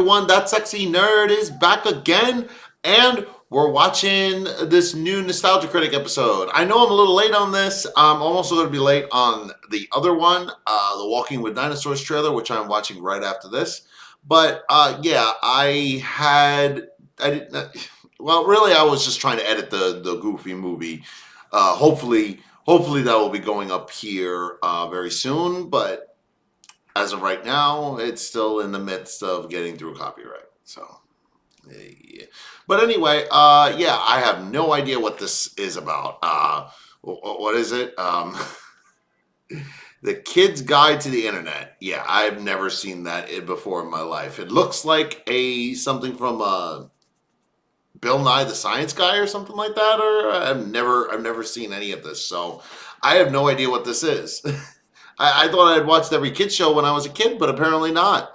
Everyone, that sexy nerd is back again, and we're watching this new Nostalgia Critic episode. I know I'm a little late on this. I'm also going to be late on the other one, the Walking with Dinosaurs trailer, which I'm watching right after this. But yeah, I didn't. Well, really, I was just trying to edit the Goofy movie. Hopefully that will be going up here very soon. But as of right now, it's still in the midst of getting through copyright. So, yeah. But anyway, yeah, I have no idea what this is about. What is it? The Kid's Guide to the Internet. Yeah, I've never seen that before in my life. It looks like something from Bill Nye the Science Guy or something like that. Or I've never seen any of this, so I have no idea what this is. I thought I'd watched every kid show when I was a kid, but apparently not.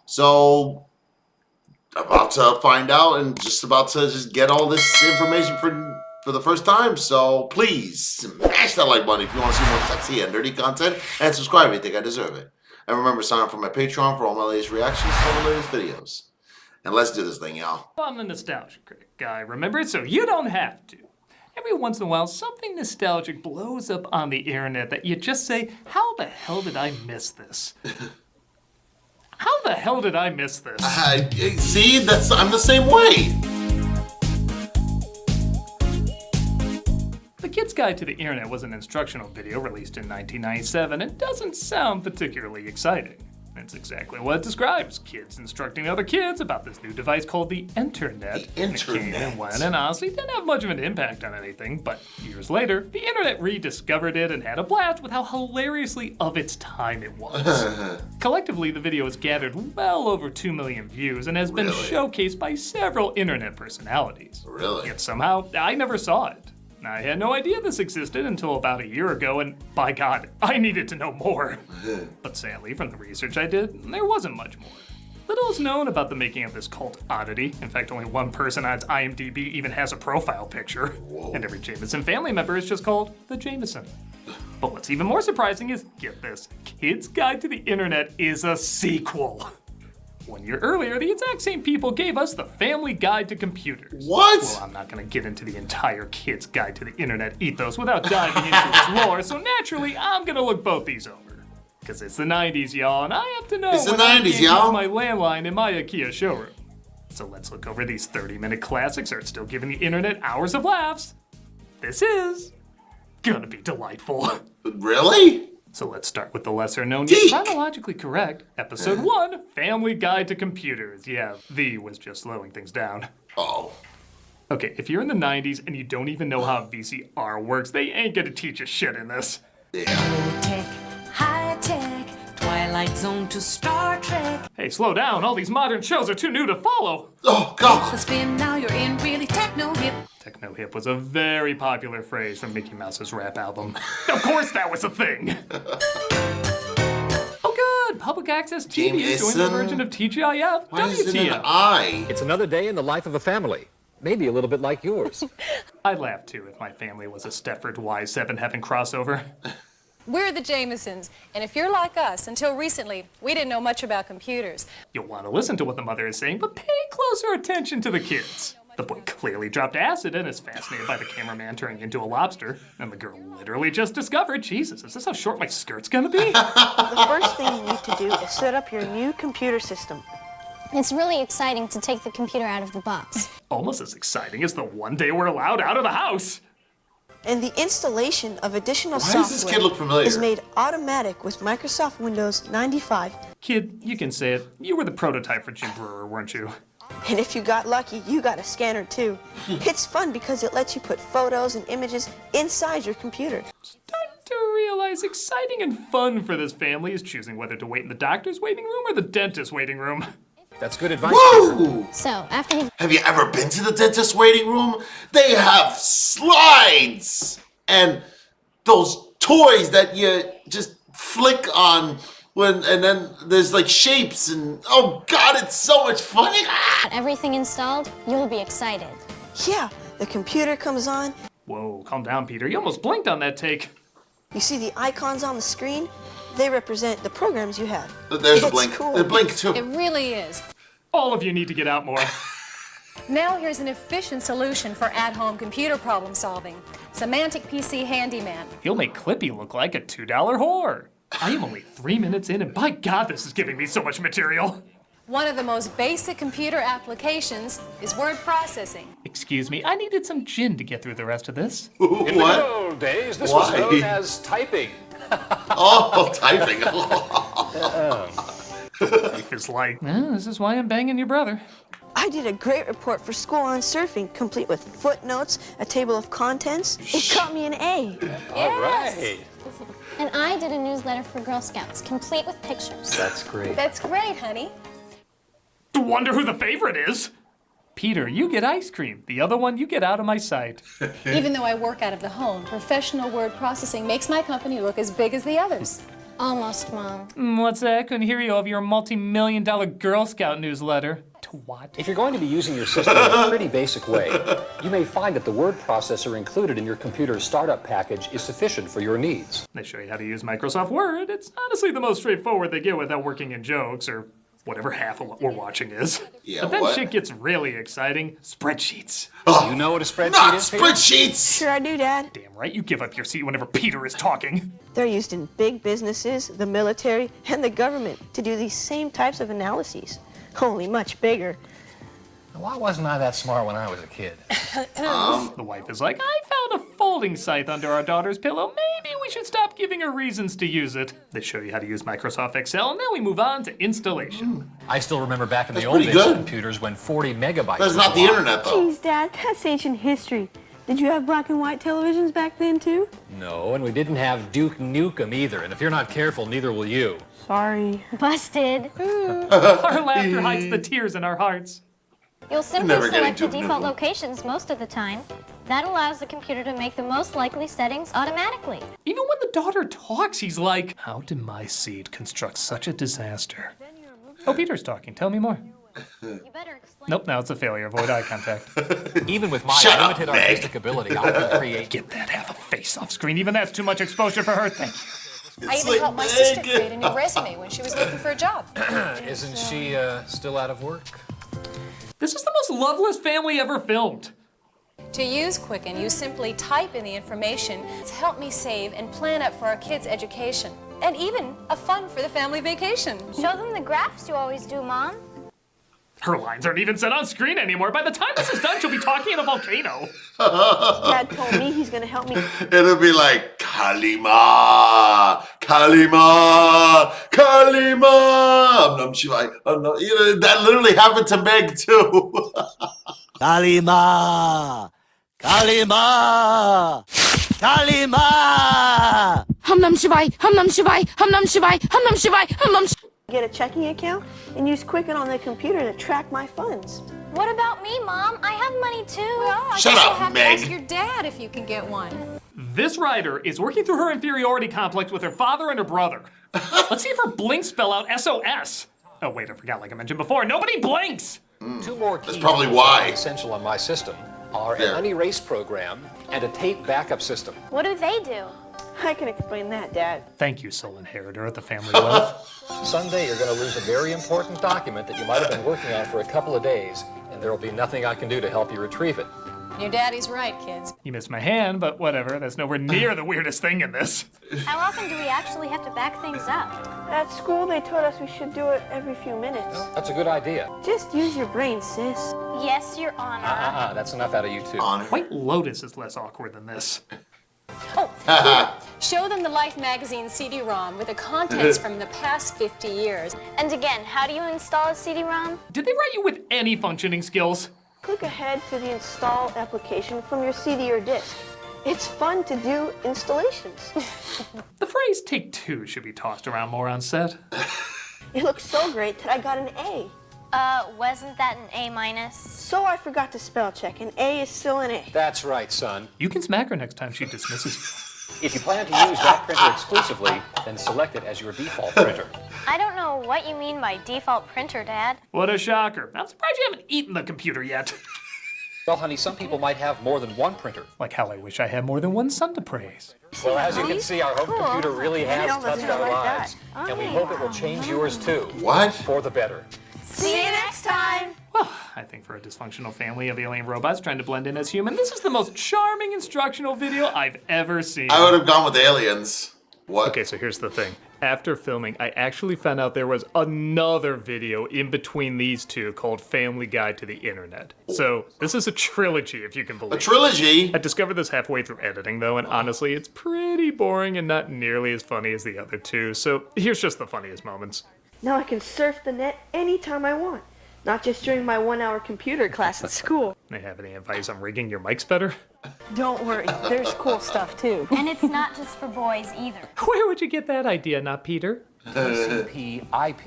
So, about to find out and just about to get all this information for the first time. So, please, smash that like button if you want to see more sexy and dirty content, and subscribe if you think I deserve it. And remember, sign up for my Patreon for all my latest reactions to all the latest videos. And let's do this thing, y'all. I'm the Nostalgia Critic guy, remember? So you don't have to. Every once in a while, something nostalgic blows up on the internet that you just say, how the hell did I miss this? How the hell did I miss this? See, I'm the same way. The Kid's Guide to the Internet was an instructional video released in 1997 and doesn't sound particularly exciting. That's exactly what it describes. Kids instructing other kids about this new device called the Internet. The Internet. It came and went and honestly didn't have much of an impact on anything, but years later, the Internet rediscovered it and had a blast with how hilariously of its time it was. Collectively, the video has gathered well over 2 million views and has been showcased by several Internet personalities. Really? Yet somehow, I never saw it. I had no idea this existed until about a year ago, and by God, I needed to know more. But sadly, from the research I did, there wasn't much more. Little is known about the making of this cult oddity. In fact, only one person on its IMDb even has a profile picture. Whoa. And every Jameson family member is just called the Jameson. But what's even more surprising is, get this, Kid's Guide to the Internet is a sequel. 1 year earlier, the exact same people gave us the Family Guide to Computers. What? Well, I'm not going to get into the entire Kid's Guide to the Internet ethos without diving into its lore, so naturally, I'm going to look both these over. Because it's the 90s, y'all, and I have to know when I can't use my landline in my IKEA showroom. So let's look over these 30-minute classics that are still giving the Internet hours of laughs. This is gonna be delightful. Really? So let's start with the lesser known yet chronologically correct, episode 1, Family Guide to Computers. Yeah, the was just slowing things down. Oh. Okay, if you're in the 90s and you don't even know how VCR works, they ain't gonna teach you shit in this. Yeah. Low tech, high tech, Twilight Zone to Star Trek. Hey, slow down, all these modern shows are too new to follow. Oh, God. The spin, now you're in really techno hip. Techno hip was a very popular phrase from Mickey Mouse's rap album. Of course that was a thing! Oh good, public access TV is doing the version of TGIF. Why is it an WTH. I? It's another day in the life of a family. Maybe a little bit like yours. I'd laugh too if my family was a Stepford Y7 Heaven crossover. We're the Jamesons, and if you're like us, until recently, we didn't know much about computers. You'll want to listen to what the mother is saying, but pay closer attention to the kids. The boy clearly dropped acid and is fascinated by the cameraman turning into a lobster. And the girl literally just discovered, Jesus, is this how short my skirt's gonna be? The first thing you need to do is set up your new computer system. It's really exciting to take the computer out of the box. Almost as exciting as the one day we're allowed out of the house. And the installation of additional Why does this kid look software familiar? is made automatic with Microsoft Windows 95. Kid, you can say it. You were the prototype for Jim Brewer, weren't you? And if you got lucky, you got a scanner too. It's fun because it lets you put photos and images inside your computer. Starting to realize exciting and fun for this family is choosing whether to wait in the doctor's waiting room or the dentist's waiting room. That's good advice, Peter. Woo! So, after he Have you ever been to the dentist waiting room? They have slides and those toys that you just flick on and then there's like shapes and oh God, it's so much fun. got everything installed, you'll be excited. Yeah, the computer comes on. Whoa, calm down, Peter. You almost blinked on that take. You see the icons on the screen? They represent the programs you have. There's a It's blink. cool. The blink too. It really is. All of you need to get out more. Now here's an efficient solution for at-home computer problem solving. Semantic PC Handyman. He'll make Clippy look like a $2 whore. I am only 3 minutes in and by God, this is giving me so much material. One of the most basic computer applications is word processing. Excuse me, I needed some gin to get through the rest of this. In the good What? old days, this Why? was known as typing. Oh, typing. Life is like, this is why I'm banging your brother. I did a great report for school on surfing, complete with footnotes, a table of contents. It got me an A. All right. And I did a newsletter for Girl Scouts, complete with pictures. That's great. That's great, honey. Wonder who the favorite is. Peter, you get ice cream. The other one, you get out of my sight. Even though I work out of the home, professional word processing makes my company look as big as the others. Almost, Mom. What's that? Couldn't hear you over your multi-million-dollar Girl Scout newsletter. To what? If you're going to be using your system in a pretty basic way, you may find that the word processor included in your computer's startup package is sufficient for your needs. They show you how to use Microsoft Word. It's honestly the most straightforward they get without working in jokes or whatever half of what we're watching is. Yeah, But then what? shit gets really exciting. Spreadsheets. You know what a spreadsheet Not is, Peter? spreadsheets! Sure I do, Dad. Damn right, you give up your seat whenever Peter is talking. They're used in big businesses, the military, and the government to do these same types of analyses, only much bigger. Why wasn't I that smart when I was a kid? The wife is like, I found a folding scythe under our daughter's pillow. Maybe we should stop giving her reasons to use it. They show you how to use Microsoft Excel, and then we move on to installation. I still remember back in the That's old pretty days of good. computers when 40 megabytes That's was not a the lot. internet, though. Geez, Dad, that's ancient history. Did you have black and white televisions back then, too? No, and we didn't have Duke Nukem either, and if you're not careful, neither will you. Sorry. Busted. Our laughter hides the tears in our hearts. You'll simply Never getting select the too default new. locations most of the time. That allows the computer to make the most likely settings automatically. Even when the daughter talks, he's like, how did my seed construct such a disaster? Oh, Peter's talking. Tell me more. You better explain. Nope, now it's a failure. Avoid eye contact. Even with my Shut up, limited Meg. artistic ability, I can create. Get that half a face off screen. Even that's too much exposure for her. Thank you. I It's even like helped my sister Meg. create a new resume when she was looking for a job. Isn't she still out of work? This is the most loveless family ever filmed. To use Quicken, you simply type in the information to help me save and plan up for our kids' education. And even a fun for the family vacation. Show them the graphs you always do, Mom. Her lines aren't even set on screen anymore. By the time this is done, she'll be talking in a volcano. Dad told me he's gonna help me. It'll be like, Kalima, Kalima, Kalima. Om Nam Shivaya. You know, that literally happened to Meg, too. Kalima! Kalima! Kalima! Hum Nam Shivai, Hum Nam Shivai, Hum Nam Shivai, Hum Nam Shivai, Hum Nam Shivai. Get a checking account and use Quicken on the computer to track my funds. What about me, Mom? I have money too. Well, I Shut guess up, you'll have Meg. to ask your dad if you can get one. This writer is working through her inferiority complex with her father and her brother. Let's see if her blinks spell out SOS. Oh, wait, I forgot, like I mentioned before. Nobody blinks! Two more keys probably that why. are essential on my system are There. an unerase program and a tape backup system. What do they do? I can explain that, Dad. Thank you, sole inheritor of the family wealth. Someday you're going to lose a very important document that you might have been working on for a couple of days, and there will be nothing I can do to help you retrieve it. Your daddy's right, kids. You missed my hand, but whatever. That's nowhere near the weirdest thing in this. How often do we actually have to back things up? At school, they told us we should do it every few minutes. That's a good idea. Just use your brain, sis. Yes, Your Honor. That's enough out of you two. Honor. White Lotus is less awkward than this. Oh, here. Show them the Life magazine CD-ROM with the contents from the past 50 years. And again, how do you install a CD-ROM? Did they write you with any functioning skills? Click ahead to the install application from your CD or disc. It's fun to do installations. The phrase take two should be tossed around more on set. It looks so great that I got an A. Wasn't that an A-? So I forgot to spell check. An A is still an A. That's right, son. You can smack her next time she dismisses you. If you plan to use that printer exclusively, then select it as your default printer. I don't know what you mean by default printer, Dad. What a shocker. I'm surprised you haven't eaten the computer yet. Well, honey, some people might have more than one printer. Like how I wish I had more than one son to praise. Well, as you can see, our home computer really has touched our lives, and we hope it will change yours too. What? For the better. See you next time. time. Well, I think for a dysfunctional family of alien robots trying to blend in as human, this is the most charming instructional video I've ever seen. I would have gone with aliens. What? Okay, so here's the thing. After filming, I actually found out there was another video in between these two called Family Guide to the Internet. So this is a trilogy, if you can believe A it. trilogy? I discovered this halfway through editing, though, and honestly, it's pretty boring and not nearly as funny as the other two. So here's just the funniest moments. Now I can surf the net anytime I want, not just during my 1-hour computer class at school. They have any advice on rigging your mics better? Don't worry, there's cool stuff too. And it's not just for boys either. Where would you get that idea, not Peter? TCP/IP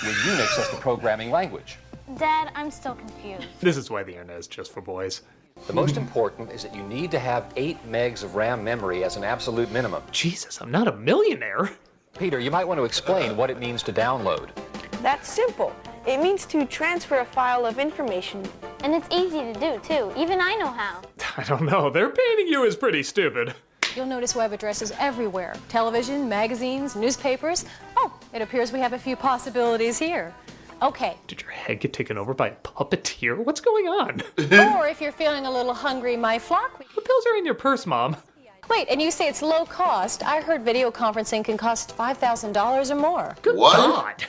with Unix as the programming language. Dad, I'm still confused. This is why the internet is just for boys. The most important is that you need to have 8 megs of RAM memory as an absolute minimum. Jesus, I'm not a millionaire. Peter, you might want to explain what it means to download. That's simple. It means to transfer a file of information. And it's easy to do, too. Even I know how. I don't know, they're painting you as pretty stupid. You'll notice web addresses everywhere. Television, magazines, newspapers. Oh, it appears we have a few possibilities here. Okay, Did your head get taken over by a puppeteer? What's going on? or if you're feeling a little hungry, my flock. What pills are in your purse, Mom? Wait, and you say it's low cost. I heard video conferencing can cost $5,000 or more. Good What? God.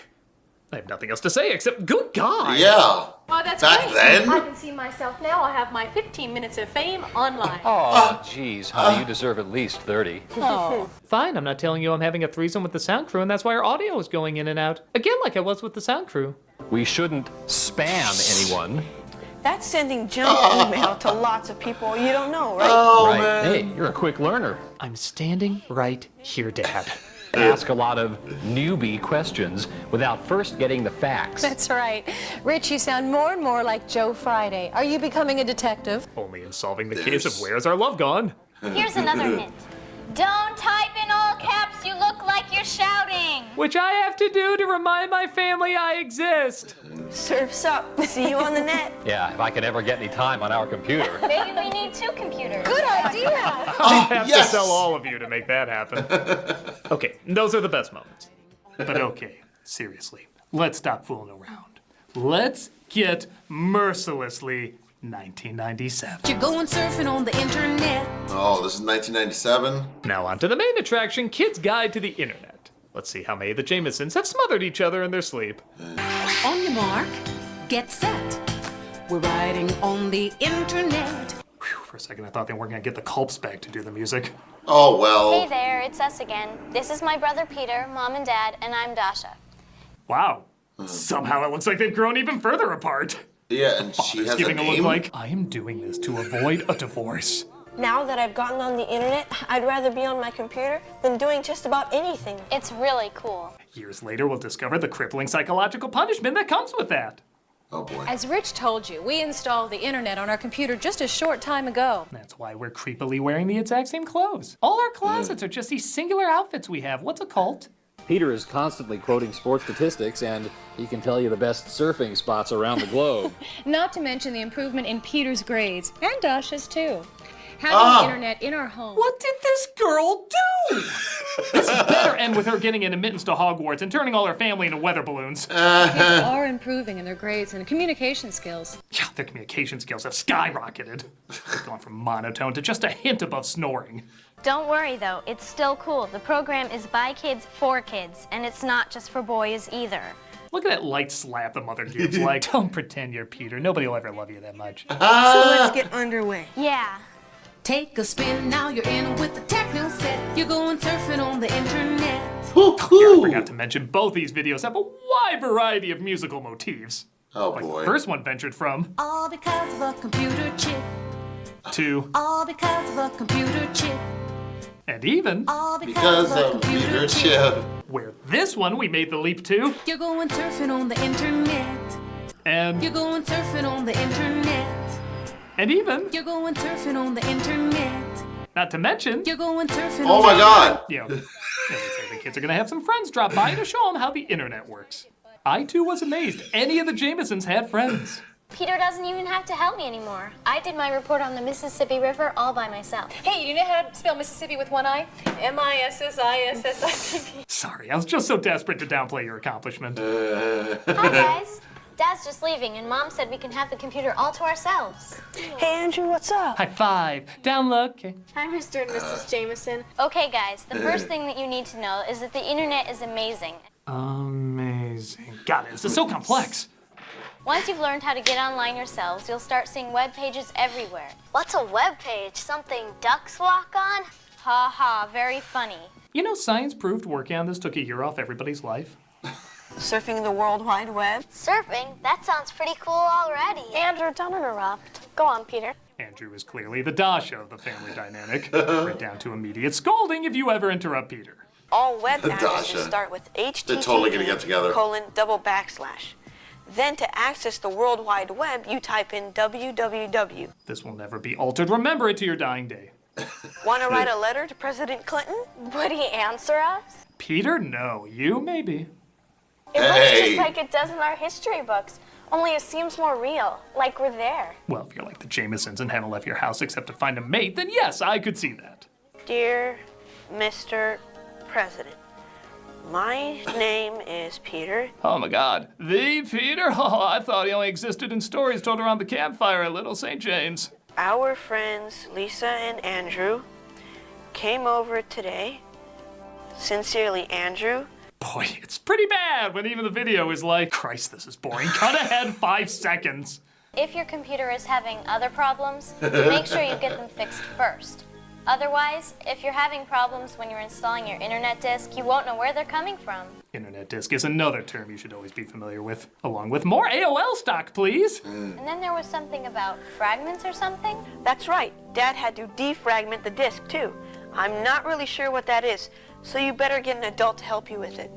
I have nothing else to say except good God. Yeah. Oh, that's Back great. then? I can see myself now. I have my 15 minutes of fame online. Oh, geez, honey, you deserve at least 30. Oh. Fine, I'm not telling you I'm having a threesome with the sound crew, and that's why our audio is going in and out. Again, like I was with the sound crew. We shouldn't spam anyone. That's sending junk email to lots of people you don't know, right? Oh, Right. man. Hey, you're a quick learner. I'm standing right here, Dad. Ask a lot of newbie questions without first getting the facts. That's right. Rich, you sound more and more like Joe Friday. Are you becoming a detective? Only in solving the case of Where's Our Love Gone? Here's another hint. Don't type in all caps. You look like you're shouting. Which I have to do to remind my family I exist. Surf's up. See you on the net. Yeah, if I could ever get any time on our computer. Maybe we need 2 computers. Good idea. I have yes. to sell all of you to make that happen. Okay, those are the best moments. But okay, seriously, let's stop fooling around. Let's get mercilessly 1997. You're going surfing on the internet. Oh, this is 1997. Now on to the main attraction, Kids Guide to the Internet. Let's see how many of the Jamesons have smothered each other in their sleep. On your mark, get set. We're riding on the internet. Whew, for a second I thought they weren't gonna get the Culps back to do the music. Oh, well. Hey there, it's us again. This is my brother Peter, Mom and Dad, and I'm Dasha. Wow. Somehow it looks like they've grown even further apart. Yeah, and she It's has a giving a look name. like, I am doing this to avoid a divorce. Now that I've gotten on the internet, I'd rather be on my computer than doing just about anything. It's really cool. Years later, we'll discover the crippling psychological punishment that comes with that. Oh, boy. As Rich told you, we installed the internet on our computer just a short time ago. That's why we're creepily wearing the exact same clothes. All our closets are just these singular outfits we have. What's a cult? Peter is constantly quoting sports statistics, and he can tell you the best surfing spots around the globe. Not to mention the improvement in Peter's grades, and Dasha's too. Having the internet in our home. What did this girl do? This better end with her getting an admittance to Hogwarts and turning all her family into weather balloons. Kids are improving in their grades and communication skills. Yeah, their communication skills have skyrocketed. They've gone from monotone to just a hint above snoring. Don't worry though, it's still cool. The program is by kids for kids, and it's not just for boys either. Look at that light slap the mother gives, like, don't pretend you're Peter. Nobody will ever love you that much. So let's get underway. Yeah. Take a spin, now you're in with the techno set. You're going surfing on the internet. I forgot to mention both these videos have a wide variety of musical motifs. Oh, Like boy. the first one ventured from All because of a computer chip. to All because of a computer chip. and even All Because of computer chip. where this one we made the leap to You're going surfing on the internet. and You're going surfing on the internet. even You're going surfing on the internet. not to mention You're going surfing Oh, on my the God. you know, they say the kids are gonna have some friends drop by to show them how the internet works. I too was amazed any of the Jamesons had friends. Peter doesn't even have to help me anymore. I did my report on the Mississippi River all by myself. Hey, you know how to spell Mississippi with one I? M-I-S-S-I-S-S-I-P-P. Sorry, I was just so desperate to downplay your accomplishment. Hi guys. Dad's just leaving, and Mom said we can have the computer all to ourselves. Hey, Andrew, what's up? High five. Down low. Okay. Hi, Mr. and Mrs. Jameson. Okay, guys, the first thing that you need to know is that the internet is amazing. Amazing. God, this is so complex. Once you've learned how to get online yourselves, you'll start seeing web pages everywhere. What's a web page? Something ducks walk on? Ha ha, very funny. You know, science proved working on this took a year off everybody's life. Surfing the World Wide Web? Surfing? That sounds pretty cool already. Andrew, don't interrupt. Go on, Peter. Andrew is clearly the Dasha of the family dynamic. Right down to immediate scolding if you ever interrupt Peter. All web Dasha. addresses start with HTTP: They're totally gonna get together. :/. Then to access the World Wide Web, you type in www. This will never be altered. Remember it to your dying day. Want to write a letter to President Clinton? Would he answer us? Peter, no. You, maybe. It looks Hey. just like it does in our history books, only it seems more real, like we're there. Well, if you're like the Jamesons and haven't left your house except to find a mate, then yes, I could see that. Dear Mr. President, my name is Peter. Oh my god. The Peter? Oh, I thought he only existed in stories told around the campfire at Little St. James. Our friends Lisa and Andrew came over today. Sincerely, Andrew. Boy, it's pretty bad when even the video is like, Christ, this is boring. Cut ahead 5 seconds. If your computer is having other problems, make sure you get them fixed first. Otherwise, if you're having problems when you're installing your internet disk, you won't know where they're coming from. Internet disk is another term you should always be familiar with. Along with more AOL stock, please. And then there was something about fragments or something? That's right. Dad had to defragment the disk, too. I'm not really sure what that is, so you better get an adult to help you with it.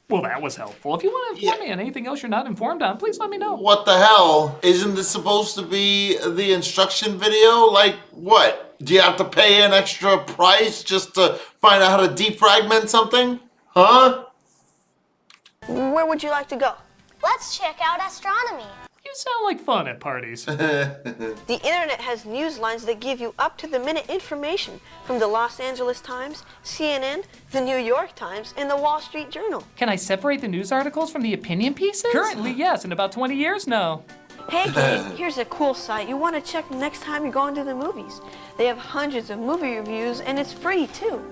Well, that was helpful. If you want to inform me on anything else you're not informed on, please let me know. What the hell? Isn't this supposed to be the instruction video? Like, what? Do you have to pay an extra price just to find out how to defragment something? Huh? Where would you like to go? Let's check out astronomy. You sound like fun at parties. The internet has news lines that give you up-to-the-minute information from the Los Angeles Times, CNN, the New York Times, and the Wall Street Journal. Can I separate the news articles from the opinion pieces? Currently, yes. In about 20 years, no. Hey kid, here's a cool site you want to check next time you're going to the movies. They have hundreds of movie reviews and it's free too.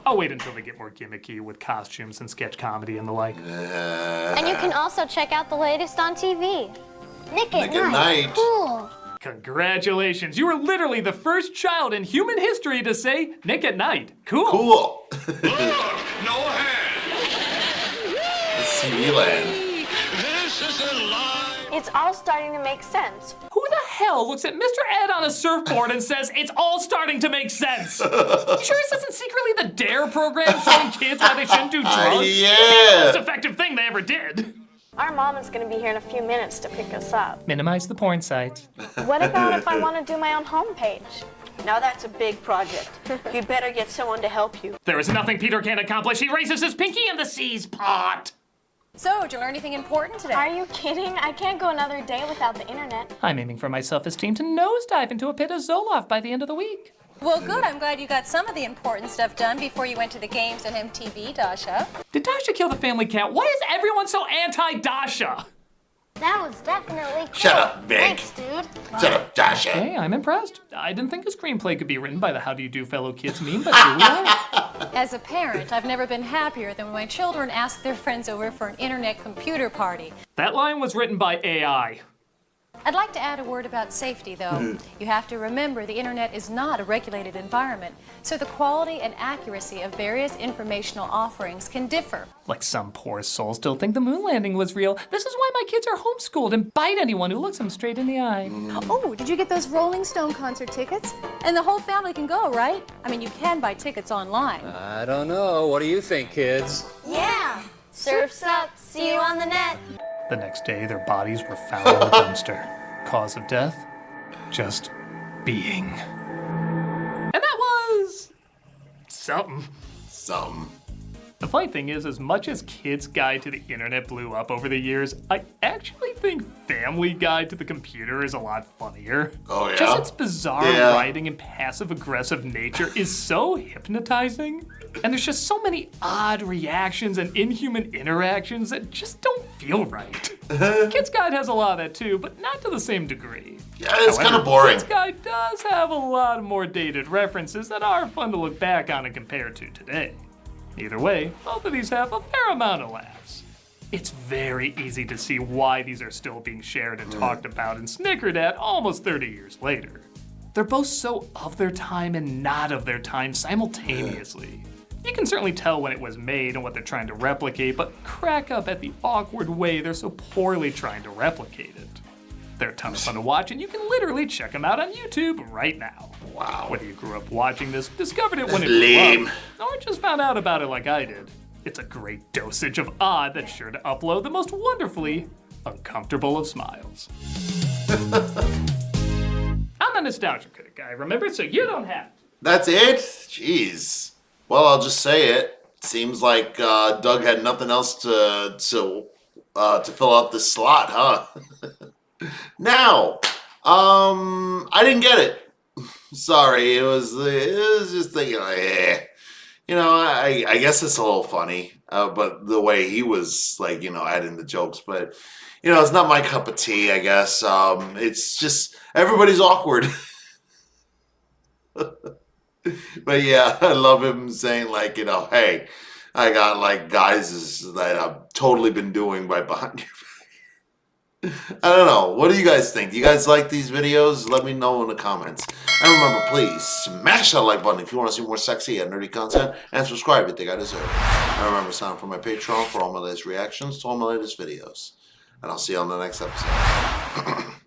I'll wait until they get more gimmicky with costumes and sketch comedy and the like. And you can also check out the latest on TV. Nick at Night. Cool. Congratulations, you were literally the first child in human history to say Nick at Night. Cool. Cool. No hand. CD land. This is a lie. It's all starting to make sense. Who the hell looks at Mr. Ed on a surfboard and says, it's all starting to make sense? You sure this isn't secretly the DARE program showing kids why they shouldn't do drugs? Yeah. The most effective thing they ever did. Our mom is going to be here in a few minutes to pick us up. Minimize the porn sites. What about if I want to do my own homepage? Now that's a big project. You'd better get someone to help you. There is nothing Peter can't accomplish. He raises his pinky in the sea's pot. So, did you learn anything important today? Are you kidding? I can't go another day without the internet. I'm aiming for my self-esteem to nosedive into a pit of Zoloft by the end of the week. Well, good. I'm glad you got some of the important stuff done before you went to the games on MTV, Dasha. Did Dasha kill the family cat? Why is everyone so anti-Dasha? That was definitely cool. Shut up, Vic. Thanks, dude. Shut up, Dasha. Hey, I'm impressed. I didn't think a screenplay could be written by the How Do You Do Fellow Kids meme, but here we are. As a parent, I've never been happier than when my children ask their friends over for an internet computer party. That line was written by AI. I'd like to add a word about safety, though. You have to remember the internet is not a regulated environment, so the quality and accuracy of various informational offerings can differ. Like some poor soul still think the moon landing was real. This is why my kids are homeschooled and bite anyone who looks them straight in the eye. Oh, did you get those Rolling Stone concert tickets? And the whole family can go, right? I mean, you can buy tickets online. I don't know. What do you think, kids? Yeah. Surf's up. See you on the net. The next day, their bodies were found in a dumpster. Cause of death? Just being. And that was... something. The funny thing is, as much as Kids Guide to the Internet blew up over the years, I actually think Family Guide to the Computer is a lot funnier. Oh, yeah? Just its bizarre Yeah. writing and passive-aggressive nature is so hypnotizing. And there's just so many odd reactions and inhuman interactions that just don't feel right. Kid's Guide has a lot of that too, but not to the same degree. Yeah, it's kind of boring. Kid's Guide does have a lot more dated references that are fun to look back on and compare to today. Either way, both of these have a fair amount of laughs. It's very easy to see why these are still being shared and talked about and snickered at almost 30 years later. They're both so of their time and not of their time simultaneously. You can certainly tell when it was made and what they're trying to replicate, but crack up at the awkward way they're so poorly trying to replicate it. They're a ton of fun to watch, and you can literally check them out on YouTube right now. Wow. Whether you grew up watching this, discovered it when it Lame. grew up, or just found out about it like I did, it's a great dosage of odd that's sure to upload the most wonderfully uncomfortable of smiles. I'm a nostalgia critic guy, remember? So you don't have to. That's it? Jeez. Well, I'll just say it. Seems like Doug had nothing else to fill out this slot, huh? Now, I didn't get it. Sorry, it was just thinking, I guess it's a little funny, but the way he was like, adding the jokes, but it's not my cup of tea, I guess. It's just everybody's awkward. But yeah, I love him saying like, hey, I got like guys that I've totally been doing right behind your back. I don't know. What do you guys think? Do you guys like these videos? Let me know in the comments. And remember, please smash that like button if you want to see more sexy and nerdy content, and subscribe if you think I deserve it. And remember, sign up for my Patreon for all my latest reactions to all my latest videos. And I'll see you on the next episode.